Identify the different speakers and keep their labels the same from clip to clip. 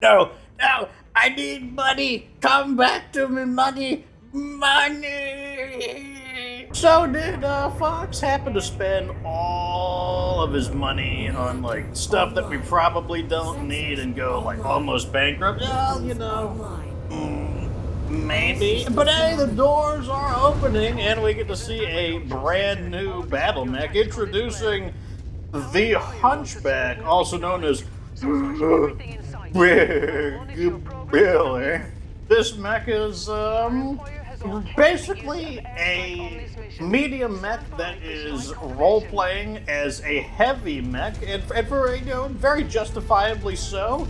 Speaker 1: No, no, I need money. Come back to me, money. Money. So did Fox happen to spend all of his money on like stuff that we probably don't need and go like almost bankrupt? Well, maybe. But hey, the doors are opening and we get to see a brand new battle mech introducing the Hunchback, also known as Big Billy. This mech is basically a medium mech that is role playing as a heavy mech, and for very justifiably so.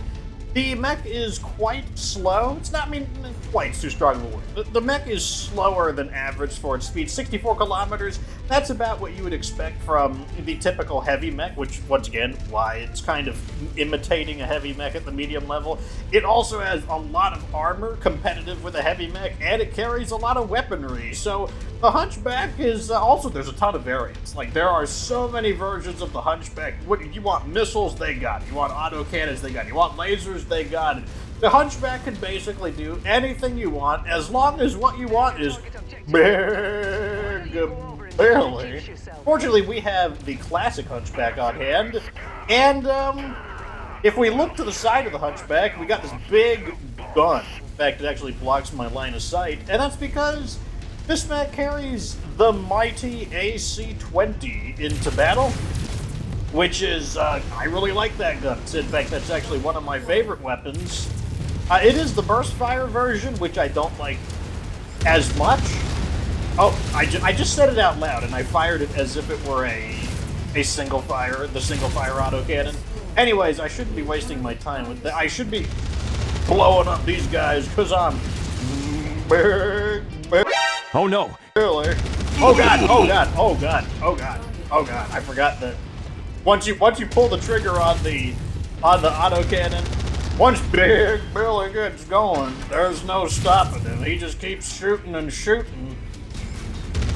Speaker 1: The mech is quite slow. It's not, I mean, quite's too strong of a word. The mech is slower than average for its speed. 64 kilometers, that's about what you would expect from the typical heavy mech, which, once again, why it's kind of imitating a heavy mech at the medium level. It also has a lot of armor, competitive with a heavy mech, and it carries a lot of weaponry. So the Hunchback is also, there's a ton of variants. Like, there are so many versions of the Hunchback. What you want? Missiles, they got it. You want autocannons, they got it. You want lasers, they got it. The Hunchback can basically do anything you want as long as what you want is big Billy. Fortunately, we have the classic Hunchback on hand, and if we look to the side of the Hunchback, we got this big gun. In fact, it actually blocks my line of sight, and that's because this mech carries the mighty AC-20 into battle, which is, I really like that gun. In fact, that's actually one of my favorite weapons. It is the burst fire version, which I don't like as much. Oh, I just said it out loud, and I fired it as if it were the single fire autocannon. Anyways, I shouldn't be wasting my time with that. I should be blowing up these guys, because I'm big.
Speaker 2: Oh no!
Speaker 1: Really? Oh god! Oh god! Oh god! Oh god! Oh god! I forgot that. Once you pull the trigger on the autocannon, once Big Billy gets going, there's no stopping him. He just keeps shooting and shooting.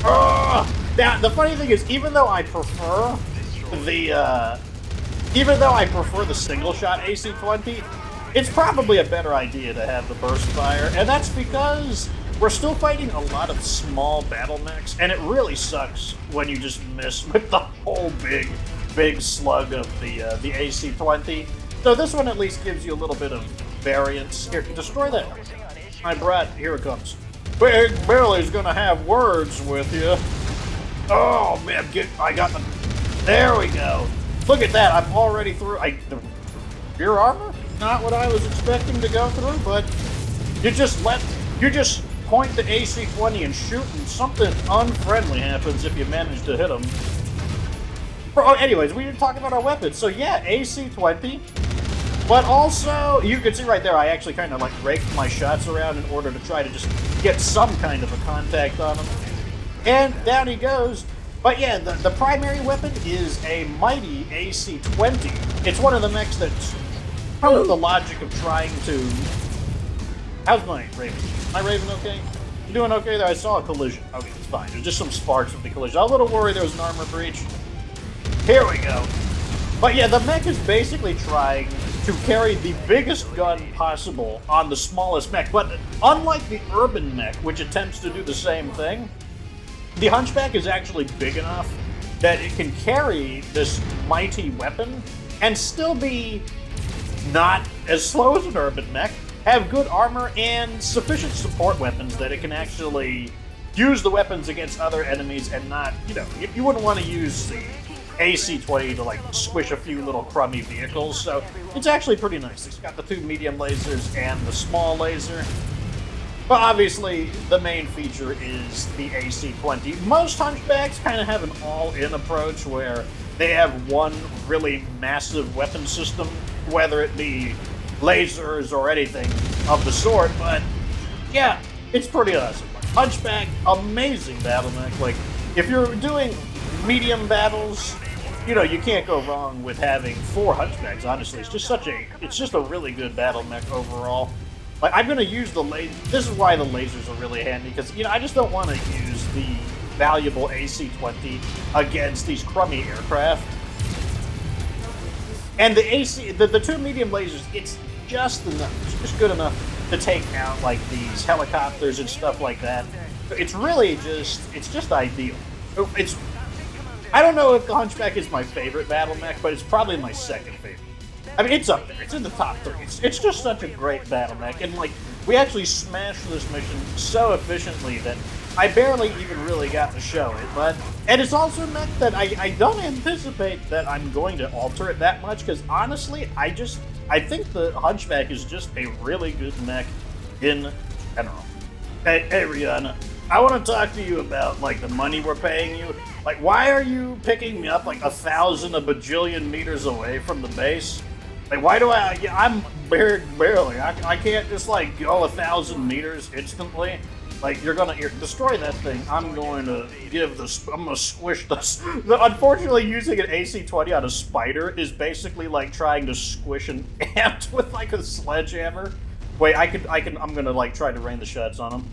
Speaker 1: Now the funny thing is, even though I prefer the single shot AC-20, it's probably a better idea to have the burst fire, and that's because we're still fighting a lot of small battle mechs, and it really sucks when you just miss with the whole big slug of the AC-20. So this one at least gives you a little bit of variance. Here, destroy that. My brat, here it comes. Big Billy's gonna have words with you. Oh man, I got the. There we go. Look at that. I'm already through. Your armor? Not what I was expecting to go through, but you just point the AC-20 and shoot, and something unfriendly happens if you manage to hit him. Anyways, we didn't talk about our weapons. So yeah, AC-20. But also, you can see right there, I actually kind of like raked my shots around in order to try to just get some kind of a contact on him. And down he goes. But yeah, the primary weapon is a mighty AC-20. It's one of the mechs that's part of the logic of trying to... How's my Raven? My Raven okay? You doing okay there? I saw a collision. Okay, it's fine. There's just some sparks of the collision. I was a little worried there was an armor breach. Here we go. But yeah, the mech is basically trying to carry the biggest gun possible on the smallest mech. But unlike the urban mech, which attempts to do the same thing, the Hunchback is actually big enough that it can carry this mighty weapon and still be not as slow as an urban mech, have good armor, and sufficient support weapons that it can actually use the weapons against other enemies and not, you wouldn't want to use the AC-20 to like squish a few little crummy vehicles, so it's actually pretty nice. It's got the two medium lasers and the small laser. But obviously, the main feature is the AC-20. Most Hunchbacks kind of have an all-in approach where they have one really massive weapon system, whether it be lasers or anything of the sort, but yeah, it's pretty awesome. Hunchback, amazing battle mech. Like, if you're doing medium battles, you can't go wrong with having 4 Hunchbacks, honestly. It's just a really good battle mech overall. Like, I'm going to use the this is why the lasers are really handy, because, I just don't want to use the valuable AC-20 against these crummy aircraft. And the two medium lasers, it's just enough. It's just good enough to take out, like, these helicopters and stuff like that. It's really just, it's just ideal. I don't know if the Hunchback is my favorite battle mech, but it's probably my second favorite. I mean, it's up there. It's in the top 3. It's just such a great battle mech, and, like, we actually smashed this mission so efficiently that I barely even really got to show it. And it's also a mech that I don't anticipate that I'm going to alter it that much, because honestly, I think the Hunchback is just a really good mech in general. Hey, Rihanna, I want to talk to you about, like, the money we're paying you. Like, why are you picking me up, like, 1,000 a bajillion meters away from the base? Like, why do I'm barely. I can't just, like, go 1,000 meters instantly. Like, you're gonna destroy that thing. I'm going to squish this. Unfortunately, using an AC-20 on a spider is basically like trying to squish an ant with, like, a sledgehammer. Wait, I'm gonna, like, try to rain the shots on him.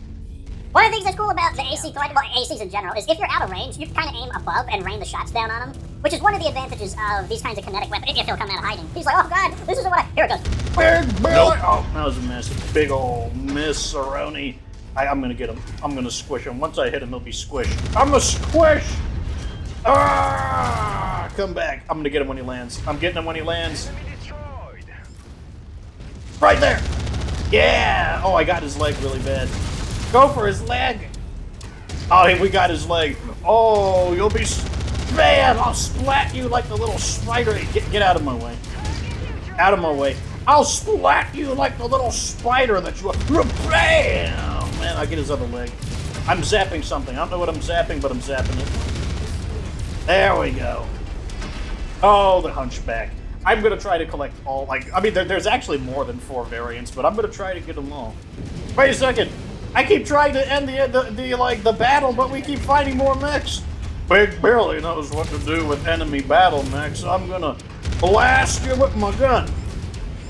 Speaker 2: One of the things that's cool about the AC-20, well, ACs in general, is if you're out of range, you can kind of aim above and rain the shots down on him, which is one of the advantages of these kinds of kinetic weapons, if he'll come out of hiding. He's like, oh god, this isn't what here it goes.
Speaker 1: Big Billy! Oh, that was a miss. A big ol' miss, Cerrone. I'm gonna get him. I'm gonna squish him. Once I hit him, he'll be squished. I'm a squish! Ah! Come back. I'm gonna get him when he lands. I'm getting him when he lands. Right there! Yeah! Oh, I got his leg really bad. Go for his leg! Oh, hey, we got his leg. Oh, you'll be... Man, I'll splat you like the little spider. Get out of my way. Out of my way. I'll splat you like the little spider that you are. Bam! Man, I'll get his other leg. I'm zapping something. I don't know what I'm zapping, but I'm zapping it. There we go. Oh, the Hunchback. I'm going to try to collect all, like, I mean, there's actually more than 4 variants, but I'm going to try to get them all. Wait a second. I keep trying to end the battle, but we keep fighting more mechs. Big Billy knows what to do with enemy battle mechs. I'm going to blast you with my gun.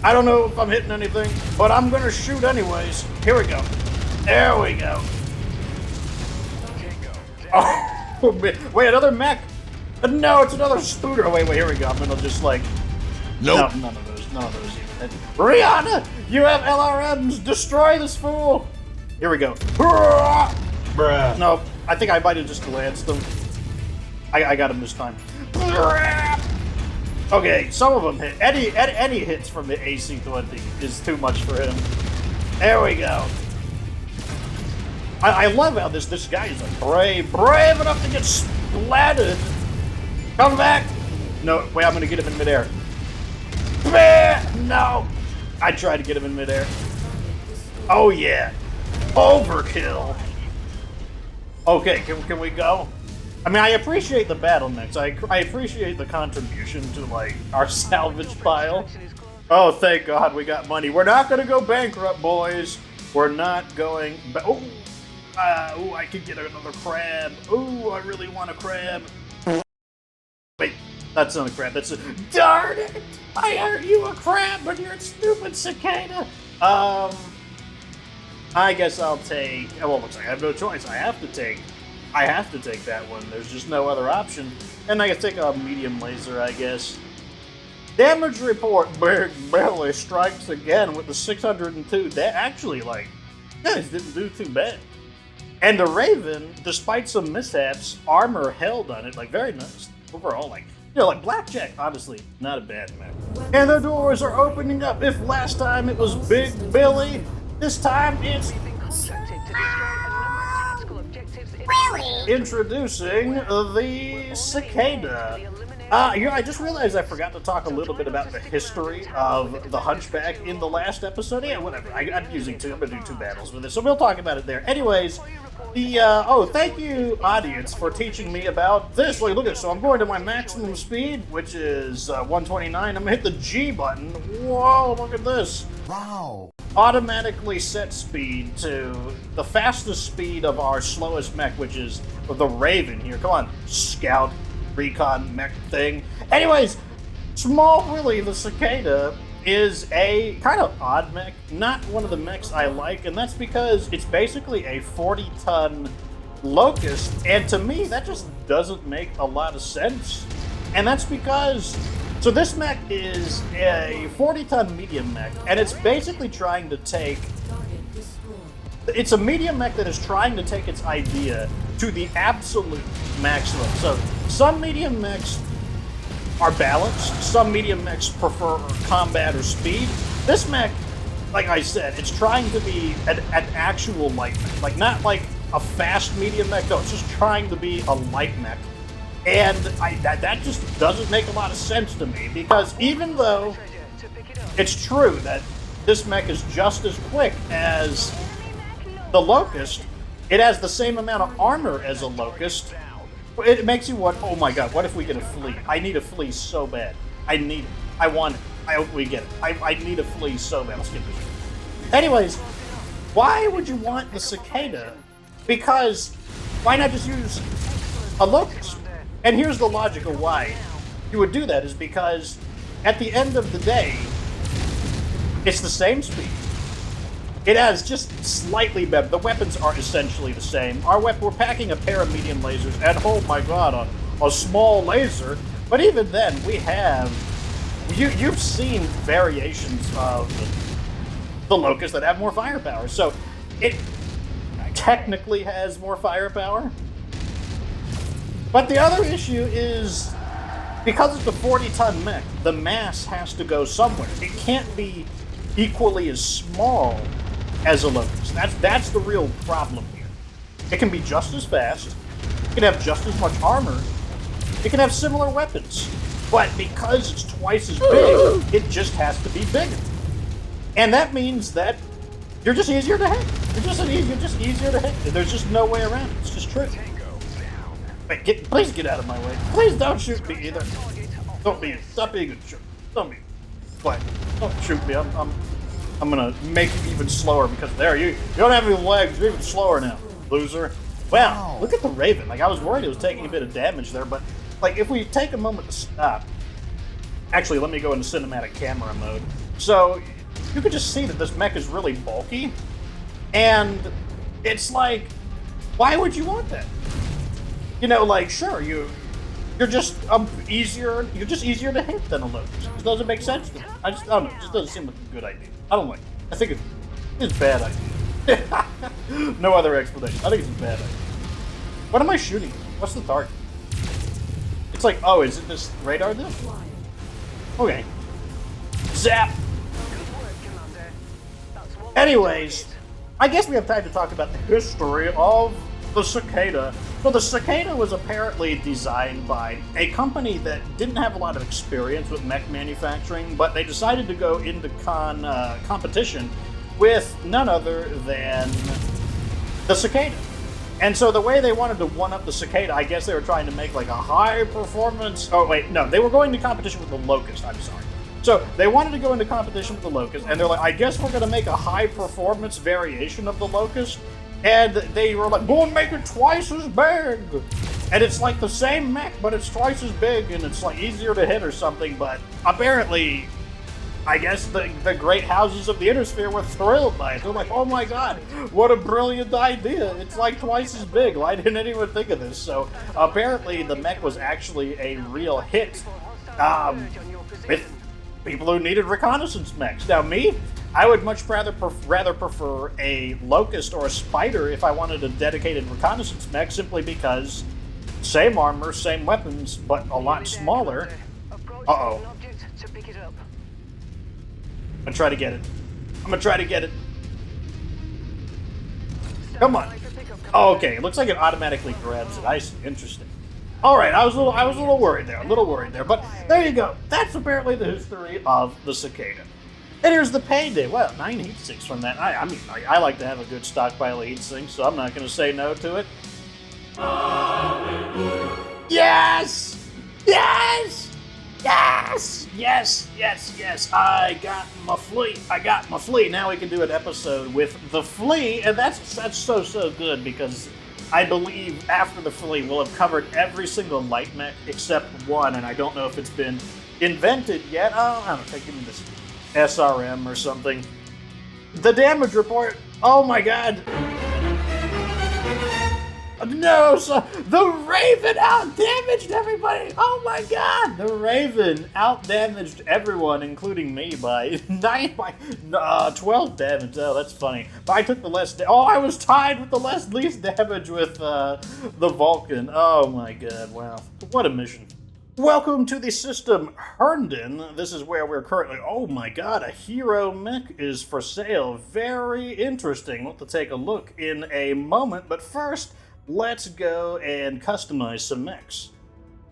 Speaker 1: I don't know if I'm hitting anything, but I'm going to shoot anyways. Here we go. There we go. Oh, wait, another mech? No, it's another Spooter. Wait, here we go. I'm going to just, like...
Speaker 3: Nope.
Speaker 1: No, none of those even. Rihanna, you have LRMs. Destroy this fool. Here we go.
Speaker 3: Bruh.
Speaker 1: No, I think I might have just glanced them. I got him this time. Okay, some of them hit. Any hits from the AC-20 is too much for him. There we go. I love how this guy is like brave enough to get splattered. Come back. No, wait, I'm gonna get him in midair. No, I tried to get him in midair. Oh yeah, overkill. Okay, can we go? I mean, I appreciate the battle mix. I appreciate the contribution to, like, our salvage pile. Oh, thank God we got money. We're not gonna go bankrupt, boys. We're not going. Oh, I could get another crab. Oh, I really want a crab. Wait, that's not a crab. That's a. Darn it! I heard you a crab, but you're a stupid cicada. I guess I'll take. Well, looks like I have no choice. I have to take that one. There's just no other option. And I can take a medium laser, I guess. Damage report. Big Billy strikes again with the 602. That actually, like, guys didn't do too bad. And the Raven, despite some mishaps, armor held on it. Like, very nice. Overall, like, you know, like Blackjack, honestly, not a bad mech. And the doors are opening up. If last time it was Big Billy, this time it's...
Speaker 2: Really?
Speaker 1: Introducing the Cicada. I just realized I forgot to talk a little bit about the history of the Hunchback in the last episode. Yeah, whatever. I'm using 2. I'm gonna do 2 battles with it, so we'll talk about it there. Anyways, thank you, audience, for teaching me about this. Look at this. So I'm going to my maximum speed, which is 129. I'm gonna hit the G button. Whoa, look at this.
Speaker 3: Wow.
Speaker 1: Automatically set speed to the fastest speed of our slowest mech, which is the Raven here. Come on, scout, recon mech thing. Anyways, Small Willie the Cicada is a kind of odd mech, not one of the mechs I like, and that's because it's basically a 40-ton locust, and to me, that just doesn't make a lot of sense. And that's because So this mech is a 40-ton medium mech, and it's basically trying to take... It's a medium mech that is trying to take its idea to the absolute maximum. So some medium mechs are balanced, some medium mechs prefer combat or speed. This mech, like I said, it's trying to be an actual light mech. Like, not like a fast medium mech, no, it's just trying to be a light mech. And that just doesn't make a lot of sense to me, because even though it's true that this mech is just as quick as the Locust, it has the same amount of armor as a Locust. It makes you want, oh my god, what if we get a flea? I need a flea so bad. I need it. I want it. I hope we get it. I need a flea so bad. Let's get this. Anyways, why would you want the Cicada? Because why not just use a Locust? And here's the logic of why you would do that, is because at the end of the day, it's the same speed. It has just slightly better. The weapons are essentially the same. We're packing a pair of medium lasers, and oh my god, a small laser. But even then, we have... You've seen variations of the Locust that have more firepower. So it technically has more firepower. But the other issue is, because it's a 40-ton mech, the mass has to go somewhere. It can't be equally as small as a Locust. That's the real problem here. It can be just as fast, it can have just as much armor, it can have similar weapons, but because it's twice as big, it just has to be bigger. And that means that you're just easier to hit. You're just easier to hit. There's just no way around it. It's just true. Wait, please get out of my way. Please don't shoot me either. Stop being a jerk. Don't be. What? Don't shoot me. I'm gonna make you even slower because there you don't have any legs. You're even slower now, loser. Wow, look at the Raven. Like, I was worried it was taking a bit of damage there, but like, if we take a moment to stop. Actually, let me go into cinematic camera mode. So you can just see that this mech is really bulky, and it's like, why would you want that? You know, like, sure, you're just easier to hit than a Locust. It doesn't make sense to me. I don't know. It just doesn't seem like a good idea. I don't like it. I think it's a bad idea. No other explanation. I think it's a bad idea. What am I shooting? What's the target? It's like, oh, is it this radar then? Okay. Zap! Anyways, I guess we have time to talk about the history of the Cicada. So the Cicada was apparently designed by a company that didn't have a lot of experience with mech manufacturing, but they decided to go into competition with none other than the Cicada. And so the way they wanted to one-up the Cicada, I guess they were trying to make like a high-performance... Oh, wait, no, they were going into competition with the Locust, I'm sorry. So they wanted to go into competition with the Locust, and they're like, I guess we're going to make a high-performance variation of the Locust. And they were like, go and make it twice as big. And it's like the same mech, but it's twice as big, and it's like easier to hit or something. But apparently, I guess the great houses of the Innersphere were thrilled by it. They're like, oh my god, what a brilliant idea. It's like twice as big. Why didn't anyone think of this? So apparently the mech was actually a real hit with people who needed reconnaissance mechs. Now me, I would much rather prefer a Locust or a Spider if I wanted a dedicated reconnaissance mech, simply because same armor, same weapons, but a lot smaller. Uh-oh. I'm gonna try to get it. Come on. Oh, okay, it looks like it automatically grabs it. I see. Interesting. Alright, I was a little worried there. But there you go. That's apparently the history of the Cicada. And here's the payday. Well, 9 heat sinks from that. I mean, I like to have a good stockpile of heat sinks, so I'm not going to say no to it. Yes! Yes! Yes! Yes! I got my flea. Now we can do an episode with the flea, and that's so good, because I believe after the flea we'll have covered every single light mech except one, and I don't know if it's been invented yet. I don't know, take me this SRM or something. The damage report. Oh my god. No, so the Raven out-damaged everybody! Oh my god! The Raven out-damaged everyone, including me, by 12 damage. Oh, that's funny. But I took the less I was tied with the least damage with the Vulcan. Oh my god, wow. What a mission. Welcome to the system, Herndon. This is where we're currently... Oh my god, a hero mech is for sale. Very interesting. We'll have to take a look in a moment, but first, let's go and customize some mechs.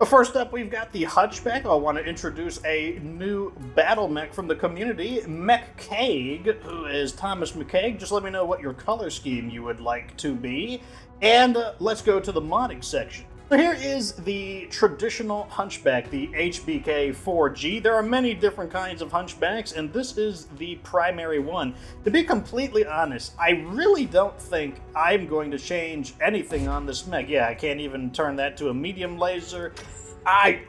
Speaker 1: First up, we've got the Hunchback. I want to introduce a new battle mech from the community, MechWarrior, who is Thomas McCaig. Just let me know what your color scheme you would like to be. And let's go to the modding section. So here is the traditional Hunchback, the HBK 4G. There are many different kinds of Hunchbacks, and this is the primary one. To be completely honest, I really don't think I'm going to change anything on this mech. Yeah, I can't even turn that to a medium laser. I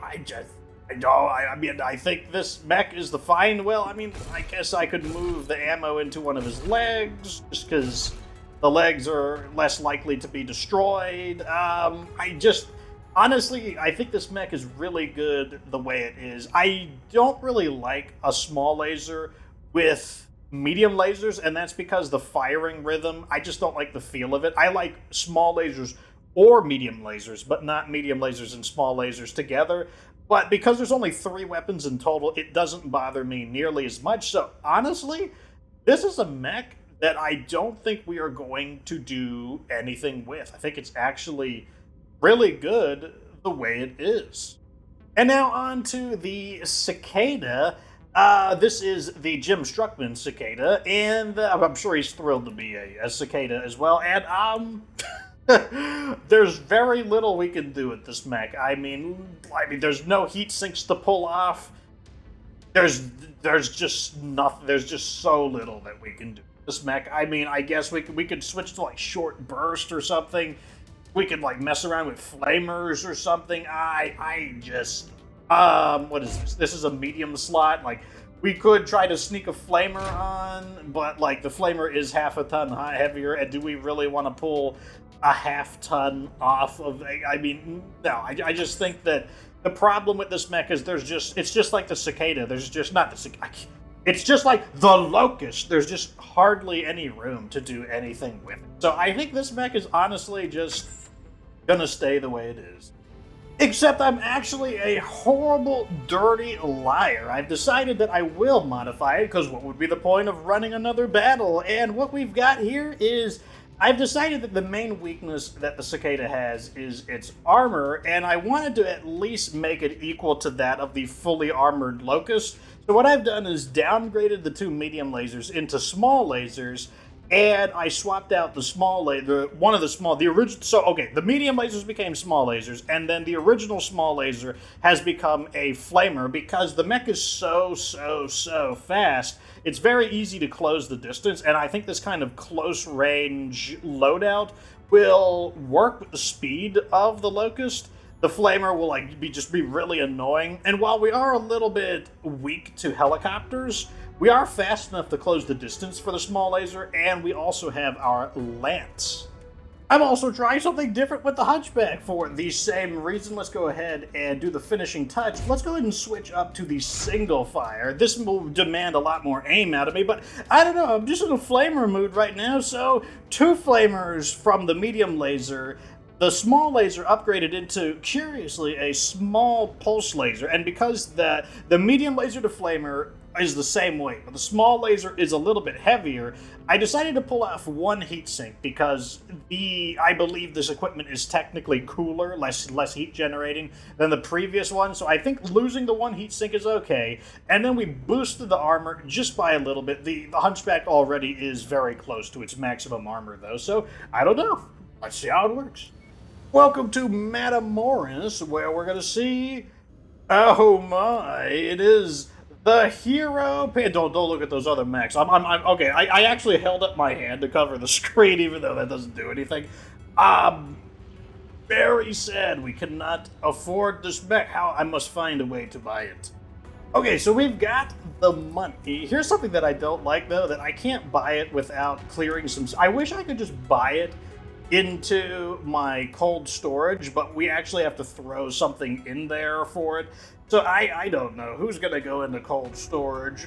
Speaker 1: think this mech is the fine. Well, I mean, I guess I could move the ammo into one of his legs, just because the legs are less likely to be destroyed. Honestly, I think this mech is really good the way it is. I don't really like a small laser with medium lasers, and that's because the firing rhythm, I just don't like the feel of it. I like small lasers or medium lasers, but not medium lasers and small lasers together. But because there's only 3 weapons in total, it doesn't bother me nearly as much. So honestly, this is a mech that I don't think we are going to do anything with. I think it's actually really good the way it is. And now on to the Cicada. This is the Jim Struckman Cicada, and I'm sure he's thrilled to be a Cicada as well. And there's very little we can do with this mech. I mean, there's no heat sinks to pull off. There's just nothing. There's just so little that we can do. This mech, I mean, I guess we could switch to like short burst or something. We could like mess around with flamers or something. What is this? This is a medium slot. Like, we could try to sneak a flamer on, but like the flamer is half a ton heavier, and do we really want to pull a half ton off of? I mean, no. I just think that the problem with this mech is it's just like the Cicada. There's just not the Cicada. It's just like the Locust. There's just hardly any room to do anything with it. So I think this mech is honestly just gonna stay the way it is. Except I'm actually a horrible, dirty liar. I've decided that I will modify it, because what would be the point of running another battle? And what we've got here is, I've decided that the main weakness that the Cicada has is its armor, and I wanted to at least make it equal to that of the fully armored Locust. So what I've done is downgraded the 2 medium lasers into small lasers, and I swapped out the small laser, the medium lasers became small lasers, and then the original small laser has become a flamer, because the mech is so fast, it's very easy to close the distance, and I think this kind of close range loadout will work with the speed of the Locust. The flamer will just be really annoying, and while we are a little bit weak to helicopters, we are fast enough to close the distance for the small laser, and we also have our lance. I'm also trying something different with the Hunchback for the same reason. Let's go ahead and do the finishing touch. Let's go ahead and switch up to the single fire. This will demand a lot more aim out of me, but I don't know, I'm just in a flamer mood right now, so 2 flamers from the medium laser. The small laser upgraded into, curiously, a small pulse laser, and because the medium laser to flamer is the same weight, but the small laser is a little bit heavier, I decided to pull off 1 heatsink because I believe this equipment is technically cooler, less heat generating than the previous one, so I think losing the 1 heatsink is okay, and then we boosted the armor just by a little bit. The Hunchback already is very close to its maximum armor though, so I don't know. Let's see how it works. Welcome to Matamoros, where we're gonna see, oh my, it is the hero. Don't look at those other mechs. I'm okay. I actually held up my hand to cover the screen, even though that doesn't do anything. Very sad. We cannot afford this mech. How? I must find a way to buy it. Okay, so we've got the money. Here's something that I don't like, though, that I can't buy it without clearing some... I wish I could just buy it into my cold storage, but we actually have to throw something in there for it. So I don't know who's gonna go into cold storage.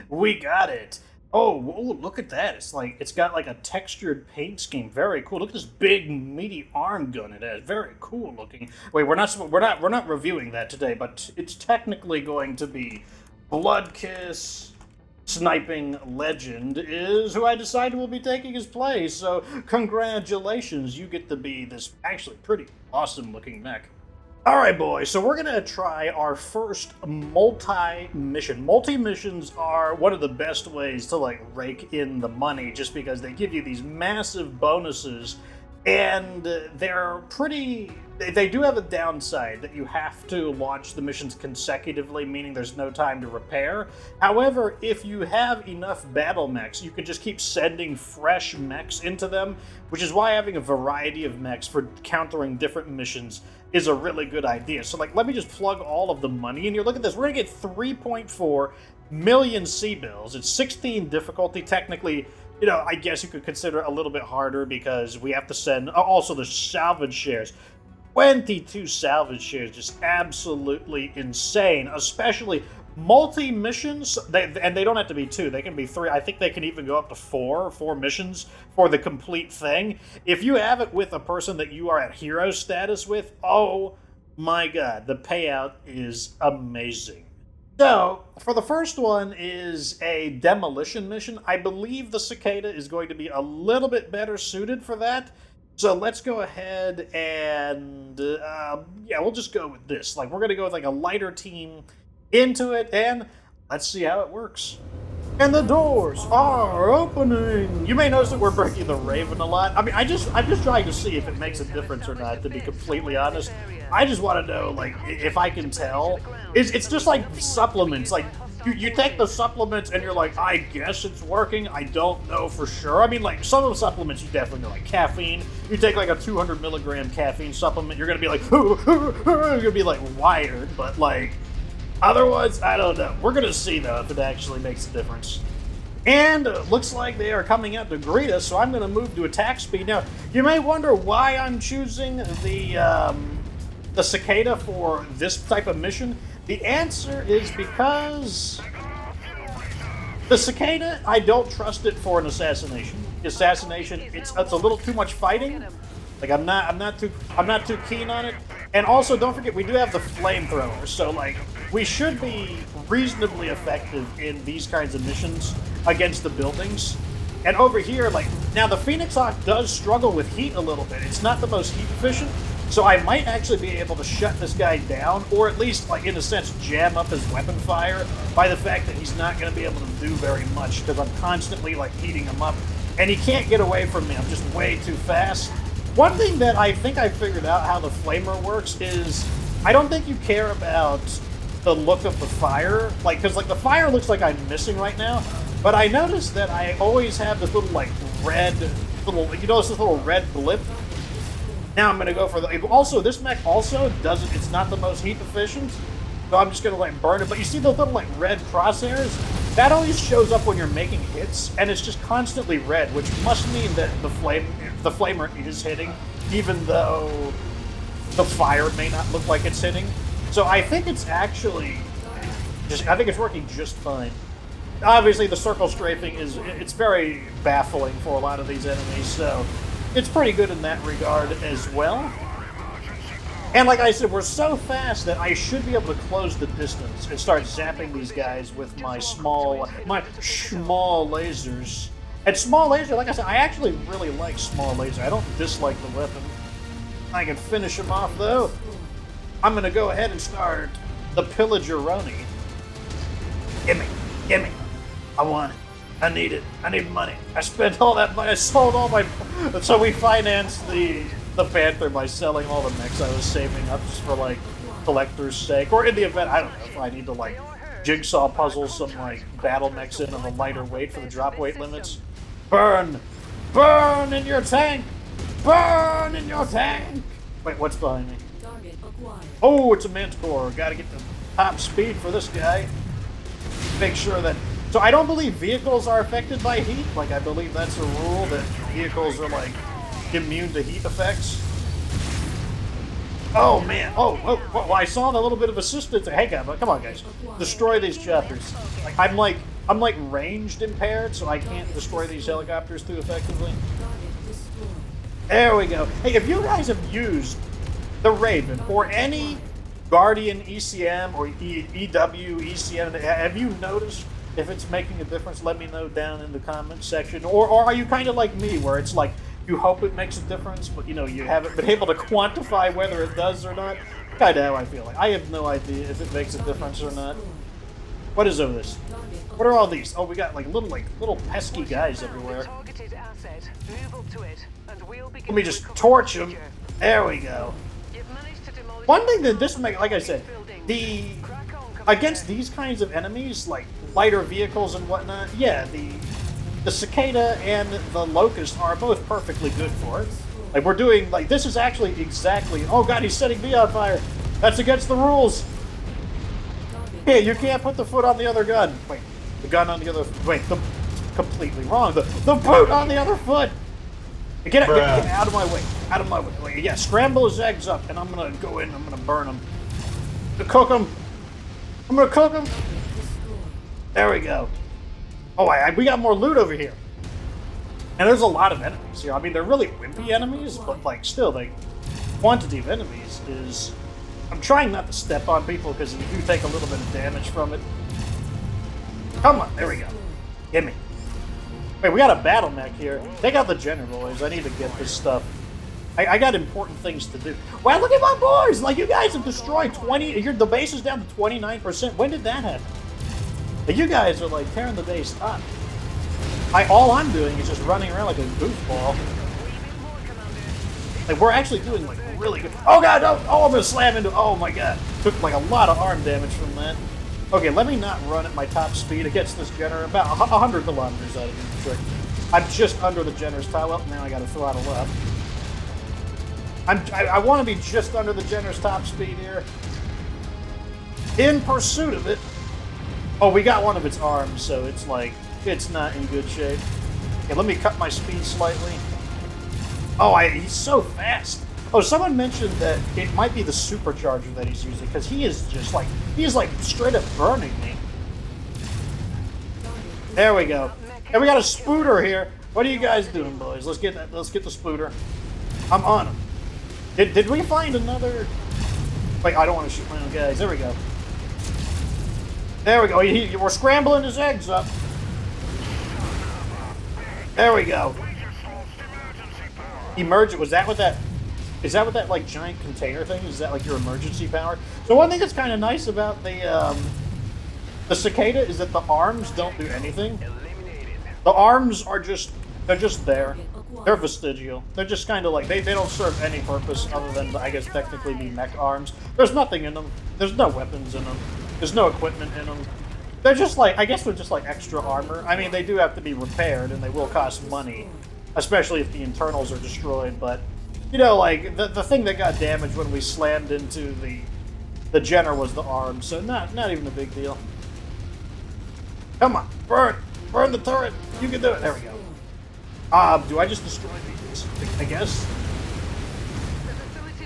Speaker 1: We got it. Oh, whoa, look at that. It's got like a textured paint scheme. Very cool. Look at this big meaty arm gun it has. Very cool looking. Wait, we're not reviewing that today, but it's technically going to be Bloodkiss Sniping Legend is who I decided will be taking his place. So congratulations, you get to be this actually pretty awesome looking mech. Alright boys, so we're going to try our first multi-mission. Multi-missions are one of the best ways to like rake in the money just because they give you these massive bonuses and they're pretty... They do have a downside that you have to launch the missions consecutively, meaning there's no time to repair. However, if you have enough battle mechs, you can just keep sending fresh mechs into them, which is why having a variety of mechs for countering different missions is a really good idea. So, like, let me just plug all of the money in here. Look at this. We're going to get 3.4 million C-bills. It's 16 difficulty, technically. You know, I guess you could consider it a little bit harder because we have to send... Also, the salvage shares. 22 salvage shares, just absolutely insane, especially multi-missions, and they don't have to be 2, they can be 3. I think they can even go up to 4 missions for the complete thing. If you have it with a person that you are at hero status with, oh my god, the payout is amazing. So, for the first one is a demolition mission. I believe the Cicada is going to be a little bit better suited for that. So let's go ahead and, yeah, we'll just go with this. Like, we're going to go with, like, a lighter team into it, and let's see how it works. And the doors are opening! You may notice that we're breaking the Raven a lot. I mean, I'm just trying to see if it makes a difference or not, to be completely honest. I just want to know, like, if I can tell. It's just like supplements, like... You take the supplements and you're like, I guess it's working. I don't know for sure. I mean, like, some of the supplements you definitely know, like caffeine. You take like a 200 milligram caffeine supplement, you're going to be like, you're going to be like wired. But like, otherwise, I don't know. We're going to see though if it actually makes a difference. And looks like they are coming out to greet us, so I'm going to move to attack speed. Now, you may wonder why I'm choosing the Cicada for this type of mission. The answer is because the Cicada, I don't trust it for an assassination. Assassination, it's a little too much fighting. Like I'm not too keen on it. And also, don't forget, we do have the flamethrower, so like we should be reasonably effective in these kinds of missions against the buildings. And over here, like now the Phoenix Hawk does struggle with heat a little bit. It's not the most heat efficient. So I might actually be able to shut this guy down, or at least, like, in a sense, jam up his weapon fire by the fact that he's not going to be able to do very much, because I'm constantly, like, heating him up, and he can't get away from me. I'm just way too fast. One thing that I think I figured out how the flamer works is I don't think you care about the look of the fire, like, because, like, the fire looks like I'm missing right now, but I noticed that I always have this little, like, red, you notice this little red blip? Now I'm going to go for the... Also, this mech also doesn't... It's not the most heat efficient, so I'm just going to, like, burn it. But you see those little, like, red crosshairs? That always shows up when you're making hits, and it's just constantly red, which must mean that the flamer is hitting, even though the fire may not look like it's hitting. So I think it's actually... I think it's working just fine. Obviously, the circle strafing is... It's very baffling for a lot of these enemies, so... It's pretty good in that regard as well. And like I said, we're so fast that I should be able to close the distance and start zapping these guys with my small lasers. And small laser, like I said, I actually really like small laser. I don't dislike the weapon. I can finish him off though. I'm gonna go ahead and start the Pillageroni. Gimme. I want it. I need it. I need money. I spent all that money. I sold all my... So we financed the Panther by selling all the mechs I was saving up just for, like, collector's sake. Or in the event, I don't know if I need to, like, jigsaw puzzle some, like, battle mechs in of a lighter weight for the drop weight limits. Burn! Burn in your tank! Burn in your tank! Wait, what's behind me? Oh, it's a Manticore. Gotta get the top speed for this guy. Make sure that... So I don't believe vehicles are affected by heat. Like, I believe that's a rule that vehicles are, like, immune to heat effects. Oh, man. Oh, I saw a little bit of assistance. Hey, guys, come on, guys. Destroy these chapters. I'm like ranged impaired, so I can't destroy these helicopters too effectively. There we go. Hey, if you guys have used the Raven or any Guardian ECM or EW ECM, have you noticed if it's making a difference? Let me know down in the comments section. Or are you kind of like me, where it's like you hope it makes a difference, but you know you haven't been able to quantify whether it does or not? Kind of how I feel. Like I have no idea if it makes a difference or not. What is over this? What are all these? Oh, we got like little pesky guys everywhere. Let me just torch them. There we go. One thing that this make, like I said, against these kinds of enemies, like lighter vehicles and whatnot, yeah, the Cicada and the Locust are both perfectly good for it. Like we're doing, like this is actually exactly. Oh God, he's setting me on fire. That's against the rules. Yeah, you can't put the foot on the other gun. Wait, the gun on the other. Wait, completely wrong. The boot on the other foot. Get out of my way. Out of my way. Wait, yeah, scramble his eggs up, and I'm gonna go in. I'm gonna burn them. To cook them. I'm gonna cook them. There we go. Oh, we got more loot over here. And there's a lot of enemies here. I mean, they're really wimpy enemies, but like still, the quantity of enemies is. I'm trying not to step on people because you do take a little bit of damage from it. Come on, there we go. Get me. Wait, we got a battle mech here. Take out the general, boys. I need to get this stuff. I got important things to do. Wow, look at my boys! Like, you guys have destroyed 20... The base is down to 29%. When did that happen? Like, you guys are, like, tearing the base up. All I'm doing is just running around like a goofball. Like, we're actually doing, like, really good. Oh, God, no! Oh, I'm gonna slam into... Oh, my God. Took, like, a lot of arm damage from that. Okay, let me not run at my top speed against this Jenner. About 100 kilometers out of the trick. I'm just under the Jenner's top. Well, now I gotta throttle up. I want to be just under the Jenner's top speed here. In pursuit of it. Oh, we got one of its arms, so it's like, it's not in good shape. Okay, let me cut my speed slightly. Oh, he's so fast. Oh, someone mentioned that it might be the supercharger that he's using, because he is just like, straight up burning me. There we go. And we got a spooter here. What are you guys doing, boys? Let's get the spooter. I'm on him. Did we find another? Wait, I don't want to shoot my own guys. There we go. There we go. We're scrambling his eggs up. There we go. Emergent. Was that what that? Is that what that like giant container thing? Is that like your emergency power? So one thing that's kind of nice about the Cicada is that the arms don't do anything. The arms are they're just there. They're vestigial. They're just kind of like, they don't serve any purpose other than, I guess, technically be mech arms. There's nothing in them. There's no weapons in them. There's no equipment in them. They're just like, I guess they're just like extra armor. I mean, they do have to be repaired and they will cost money, especially if the internals are destroyed, but you know, like, the thing that got damaged when we slammed into the Jenner was the arm, so not even a big deal. Come on, burn the turret. You can do it. There we go. Do I just destroy these? I guess.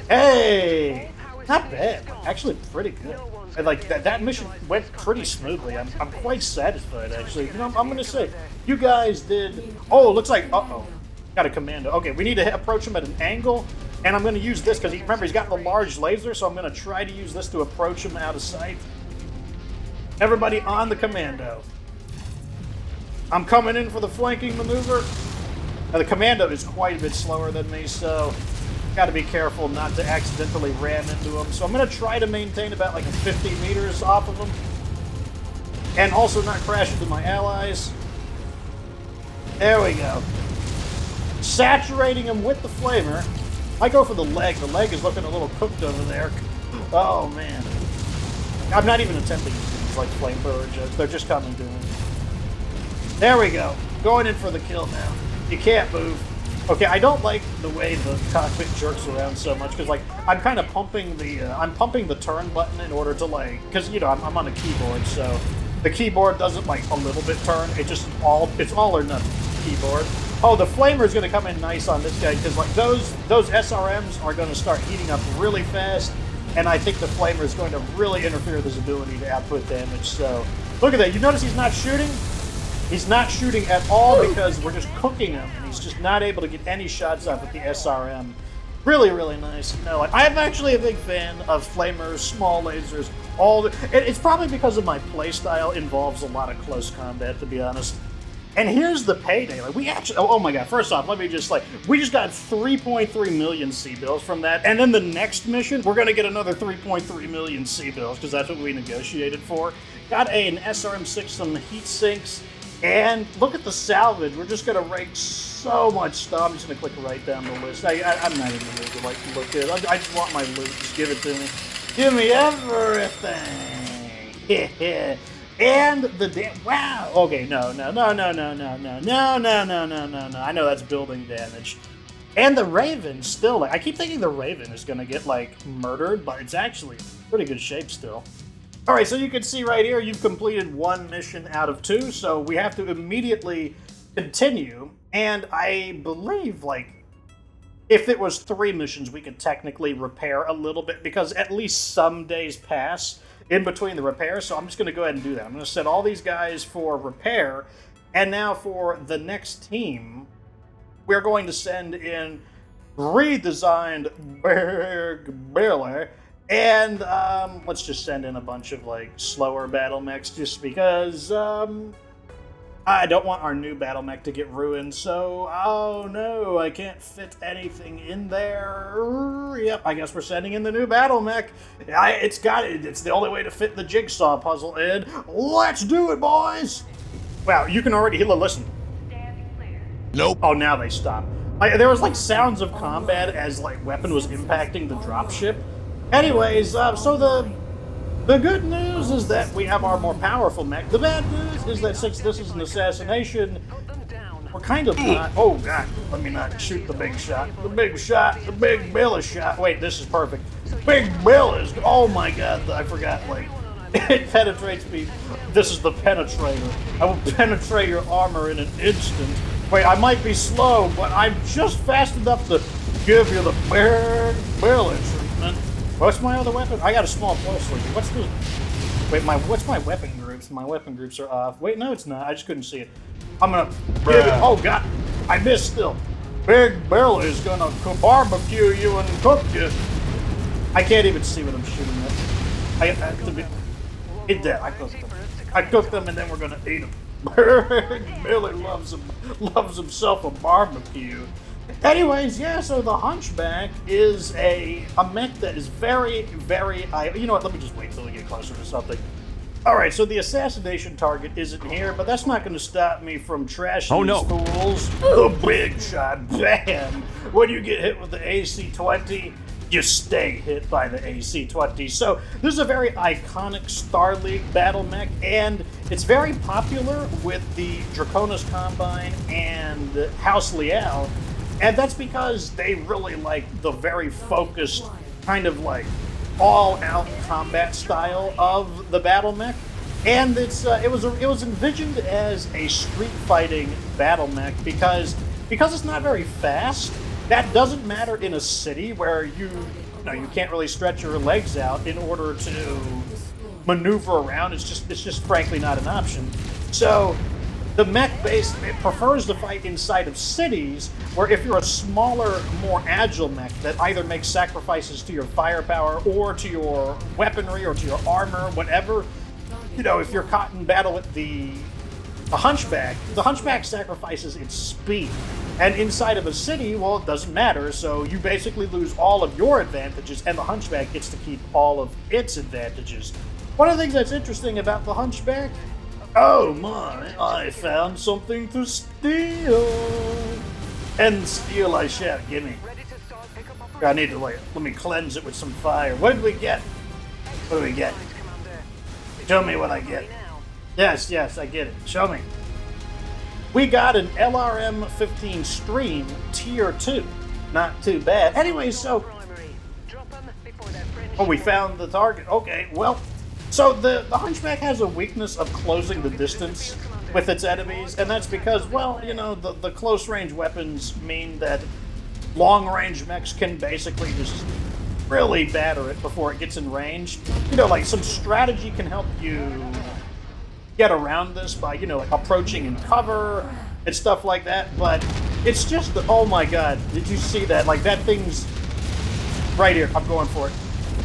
Speaker 1: Hey, not bad. Actually, pretty good. And like that mission went pretty smoothly. I'm quite satisfied, actually. You know, I'm gonna say you guys did. Oh, looks like got a commando. Okay, we need to approach him at an angle, and I'm gonna use this because remember he's got the large laser, so I'm gonna try to use this to approach him out of sight. Everybody on the commando. I'm coming in for the flanking maneuver. Now, the commando is quite a bit slower than me, so got to be careful not to accidentally ram into him. So I'm going to try to maintain about like 50 meters off of him, and also not crash into my allies. There we go. Saturating him with the flamer. I go for the leg. The leg is looking a little cooked over there. Oh, man. I'm not even attempting to use like flamethrower jokes. They're just coming to me. There we go. Going in for the kill now. You can't move. Okay, I don't like the way the cockpit jerks around so much because, like, I'm kind of pumping the I'm pumping the turn button in order to like, because you know I'm on a keyboard, so the keyboard doesn't like a little bit turn. It's all or nothing keyboard. Oh, the flamer is going to come in nice on this guy because like those SRMs are going to start heating up really fast, and I think the flamer is going to really interfere with his ability to output damage. So look at that. You notice he's not shooting? He's not shooting at all because we're just cooking him, and he's just not able to get any shots off with the SRM. Really, really nice. You know, like, I'm actually a big fan of flamers, small lasers, it's probably because of my playstyle involves a lot of close combat, to be honest. And here's the payday. Like, we actually, oh my god, first off, let me just, like, we just got 3.3 million C-bills from that, and then the next mission, we're gonna get another 3.3 million C-bills, because that's what we negotiated for. Got an SRM6, some heat sinks, and look at the salvage. We're just gonna rake so much stuff. I'm just gonna click right down the list. I'm not in the mood to like look at it. I just want my loot. Just give it to me. Give me everything. And the damn wow. Okay, no. I know that's building damage. And the Raven still, like, I keep thinking the Raven is gonna get like murdered, but it's actually in pretty good shape still. All right, so you can see right here, you've completed 1 mission out of 2, so we have to immediately continue. And I believe, like, if it was 3 missions, we could technically repair a little bit, because at least some days pass in between the repairs, so I'm just going to go ahead and do that. I'm going to set all these guys for repair, and now for the next team, we're going to send in redesigned Bergballer. And let's just send in a bunch of like slower battle mechs just because I don't want our new battle mech to get ruined. So, oh no, I can't fit anything in there. Yep, I guess we're sending in the new battle mech. It's the only way to fit the jigsaw puzzle in. Let's do it, boys! Wow, you can already listen.
Speaker 3: Nope.
Speaker 1: Oh, now they stop. There was like sounds of combat as like weapon was impacting the dropship. Anyways, so the good news is that we have our more powerful mech. The bad news is that since this is an assassination, we're kind of not... Oh, God, let me not shoot the big shot. The Big Bill is shot. Wait, this is perfect. Big Bill is... Oh, my God, I forgot, like... It penetrates me. This is the penetrator. I will penetrate your armor in an instant. Wait, I might be slow, but I'm just fast enough to give you the Big Bill treatment. What's my other weapon? I got a small pulse lead. What's the... Wait, what's my weapon groups? My weapon groups are off. Wait, no, it's not. I just couldn't see it. I'm gonna... Give it... Oh, God. I missed still. Big Bill is gonna barbecue you and cook you. I can't even see what I'm shooting at. I have to be... It did. I cooked them. I cooked them, and then we're gonna eat them. Big Billy loves himself a barbecue. Anyways, yeah, so the Hunchback is a mech that is very, very... You know what, let me just wait till we get closer to something. Alright, so the assassination target isn't here, but that's not going to stop me from trashing these fools. The big shot, bam! When you get hit with the AC-20, you stay hit by the AC-20. So this is a very iconic Star League battle mech, and it's very popular with the Draconis Combine and House Leal. And that's because they really like the very focused, kind of like all-out combat style of the battle mech. And it was envisioned as a street fighting battle mech because it's not very fast. That doesn't matter in a city where you can't really stretch your legs out in order to maneuver around. It's just frankly not an option. So the mech base prefers to fight inside of cities, where if you're a smaller, more agile mech that either makes sacrifices to your firepower or to your weaponry or to your armor, whatever, if you're caught in battle with the Hunchback, the Hunchback sacrifices its speed. And inside of a city, well, it doesn't matter, so you basically lose all of your advantages, and the Hunchback gets to keep all of its advantages. One of the things that's interesting about the Hunchback, oh my, I found something to steal. And steal I shall, gimme. I need to let me cleanse it with some fire. What did we get? What do we get? Show me what I get. Yes, I get it. Show me. We got an LRM-15 Stream Tier 2. Not too bad. Anyway, so... Oh, we found the target. Okay, well, So the Hunchback has a weakness of closing the distance with its enemies, and that's because, well, you know, the close-range weapons mean that long-range mechs can basically just really batter it before it gets in range. You know, like, some strategy can help you get around this by, you know, like, approaching in cover and stuff like that, but it's just the, oh my god, did you see that? Like, that thing's right here. I'm going for it.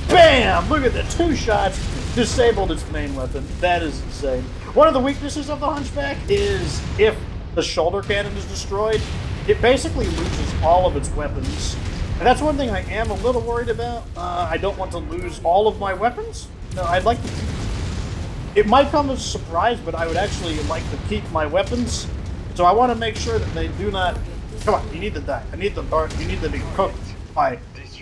Speaker 1: Bam! Look at the 2 shots. Disabled its main weapon. That is insane. One of the weaknesses of the Hunchback is if the shoulder cannon is destroyed, it basically loses all of its weapons. And that's one thing I am a little worried about. I don't want to lose all of my weapons. No, I'd like to... It might come as a surprise, but I would actually like to keep my weapons. So I want to make sure that they do not... Come on, you need to die. I need the dark. You need to be cooked by Big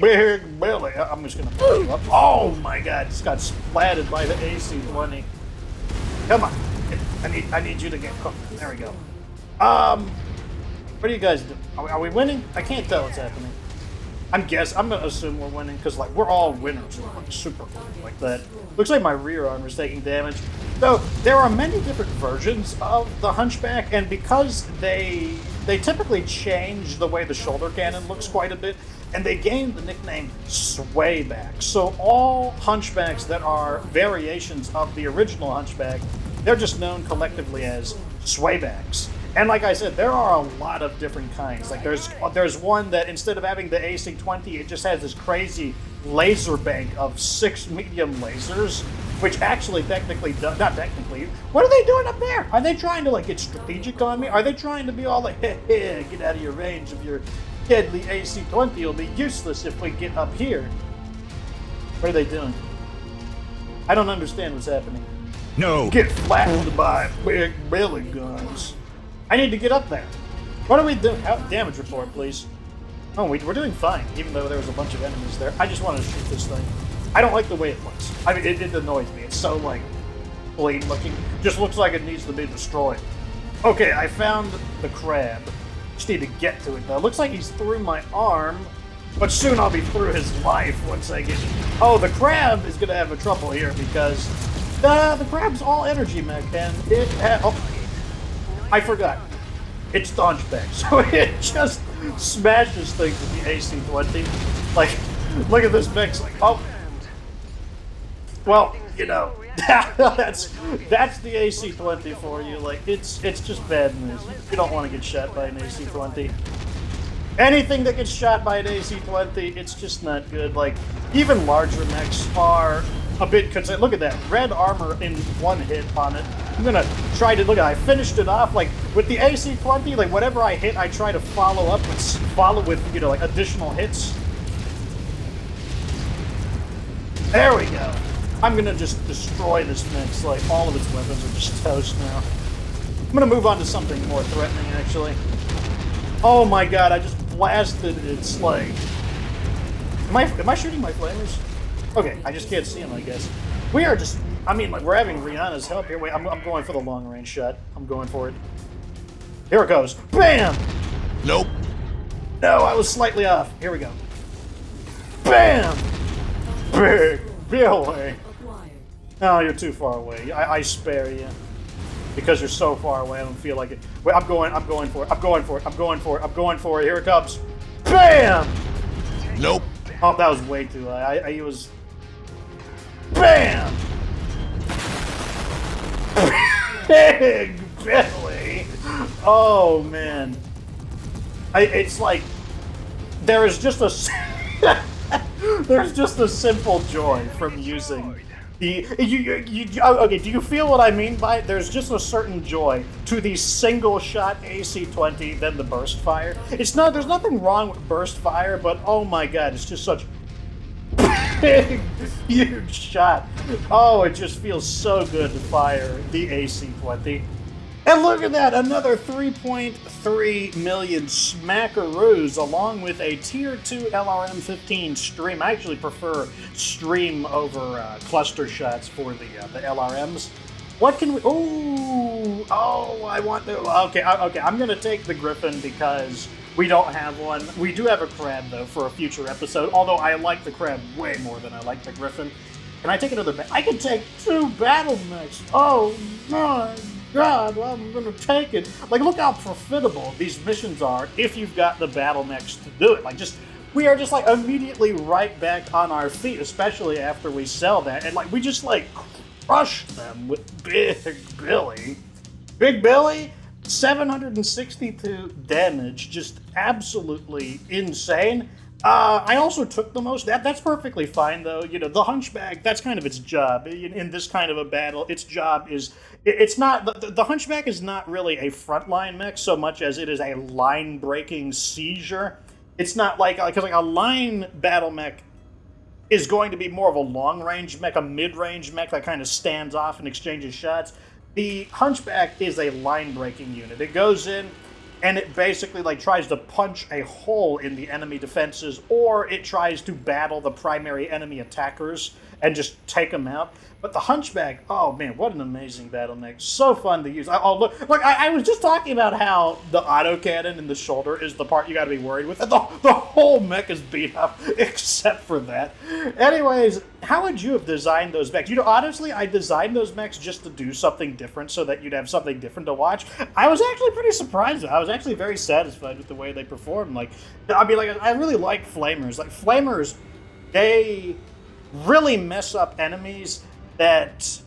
Speaker 1: Billy. I'm just going to pull you up. Oh my god, just got splatted by the AC-20. Come on. I need you to get cooked. There we go. What do you guys do? Are we winning? I can't tell what's happening. I'm gonna assume we're winning because, like, we're all winners. We're like super cool like that. Looks like my rear armor is taking damage. So there are many different versions of the Hunchback, and because they typically change the way the shoulder cannon looks quite a bit, and they gained the nickname Swayback. So all Hunchbacks that are variations of the original Hunchback, they're just known collectively as Swaybacks. And like I said, there are a lot of different kinds. Like there's one that instead of having the AC-20, it just has this crazy laser bank of 6 medium lasers, which actually technically does, not technically, what are they doing up there? Are they trying to like get strategic on me? Are they trying to be all like, hey, get out of your range of your deadly AC-20 will be useless if we get up here? What are they doing? I don't understand what's happening.
Speaker 4: No.
Speaker 1: Get flattened by big belly guns. I need to get up there. What are we doing? Damage report, please. Oh, we're doing fine, even though there was a bunch of enemies there. I just want to shoot this thing. I don't like the way it looks. I mean, it annoys me. It's so, like, plain looking. Just looks like it needs to be destroyed. Okay, I found the crab. Just need to get to it, though. Looks like he's through my arm, but soon I'll be through his life once I get... Oh, the crab is going to have a trouble here because the crab's all energy mech, and it oh, I forgot. It's the Hunchback, so it just smashes things with the AC-20. Like, look at this mech. Like, oh, well, you know, that's the AC-20 for you. Like, it's just bad news. You don't want to get shot by an AC-20. Anything that gets shot by an AC-20, it's just not good. Like, even larger mechs are a bit concerned. Look at that, red armor in 1 hit on it. I'm gonna try to, look at, I finished it off, like, with the AC-20, like, whatever I hit, I try to follow with, you know, like, additional hits. There we go. I'm gonna just destroy this mech, like, all of its weapons are just toast now. I'm gonna move on to something more threatening, actually. Oh my god, I just blasted its, like... Am I shooting my flamers? Okay, I just can't see him, I guess. We are just... I mean, like, we're having Rihanna's help here. Wait, I'm going for the long-range shot. I'm going for it. Here it goes. Bam!
Speaker 4: Nope.
Speaker 1: No, I was slightly off. Here we go. Bam! Big Billy. No, you're too far away. I spare you. Because you're so far away, I don't feel like it. Wait, I'm going for it. Here it comes. Bam!
Speaker 4: Nope.
Speaker 1: Oh, that was way too high. I was... Bam! Big Billy! Oh, man. It's like... There's just a... There's just a simple joy from using... Okay, do you feel what I mean by it? There's just a certain joy to the single-shot AC-20 than the burst fire. There's nothing wrong with burst fire, but oh my god, it's just such big, huge shot. Oh, it just feels so good to fire the AC-20. And look at that, another 3.3 million smackaroos along with a Tier 2 LRM-15 stream. I actually prefer stream over cluster shots for the LRMs. What can we... Oh, I want to... Okay, I'm going to take the Griffin because we don't have one. We do have a Crab, though, for a future episode, although I like the Crab way more than I like the Griffin. Can I take another mech? I can take 2 battle mechs. Oh my god, well, I'm gonna take it. Like, look how profitable these missions are if you've got the battle mechs to do it. Like, we are just like immediately right back on our feet, especially after we sell that. And like, we just like crush them with Big Billy. Big Billy, 762 damage, just absolutely insane. I also took the most. That's perfectly fine, though. You know, the Hunchback, that's kind of its job. In this kind of a battle, its job is... It's not... The Hunchback is not really a frontline mech so much as it is a line-breaking seizure. It's not like... Because like a line battle mech is going to be more of a long-range mech, a mid-range mech that kind of stands off and exchanges shots. The Hunchback is a line-breaking unit. It goes in... and it basically like tries to punch a hole in the enemy defenses, or it tries to battle the primary enemy attackers and just take them out. But the Hunchback, oh man, what an amazing battle mech. So fun to use. Look, I was just talking about how the autocannon in the shoulder is the part you gotta be worried with. And the whole mech is beat up, except for that. Anyways, how would you have designed those mechs? You know, honestly, I designed those mechs just to do something different so that you'd have something different to watch. I was actually pretty surprised. I was actually very satisfied with the way they performed. Like, I mean, like, I really like Flamers. Like, Flamers, they really mess up enemies that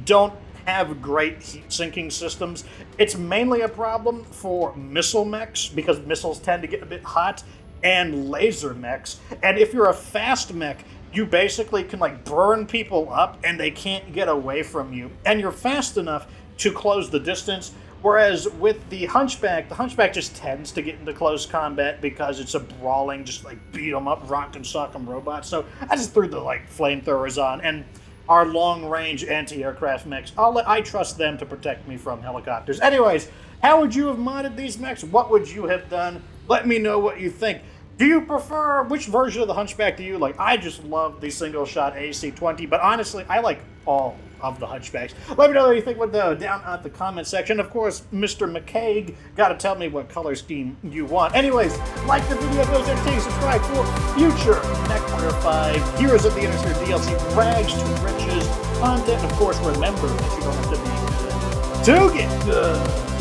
Speaker 1: don't have great heat-sinking systems. It's mainly a problem for missile mechs, because missiles tend to get a bit hot, and laser mechs. And if you're a fast mech, you basically can like burn people up and they can't get away from you. And you're fast enough to close the distance. Whereas with the Hunchback just tends to get into close combat because it's a brawling, just like beat 'em up, rock and sock 'em robot. So I just threw the like flamethrowers on, and our long-range anti-aircraft mechs, I trust them to protect me from helicopters. Anyways, how would you have modded these mechs? What would you have done? Let me know what you think. Do you prefer, which version of the Hunchback do you like? I just love the single-shot AC-20, but honestly, I like all of the Hunchbacks. Let me know what you think down at the comment section. Of course, Mr. McCaig, gotta tell me what color scheme you want. Anyways, like the video, those entertaining, subscribe for future MechWarrior 5, Heroes of the Inner DLC, Rags to Riches content. Of course, remember that you don't have to be good to get good.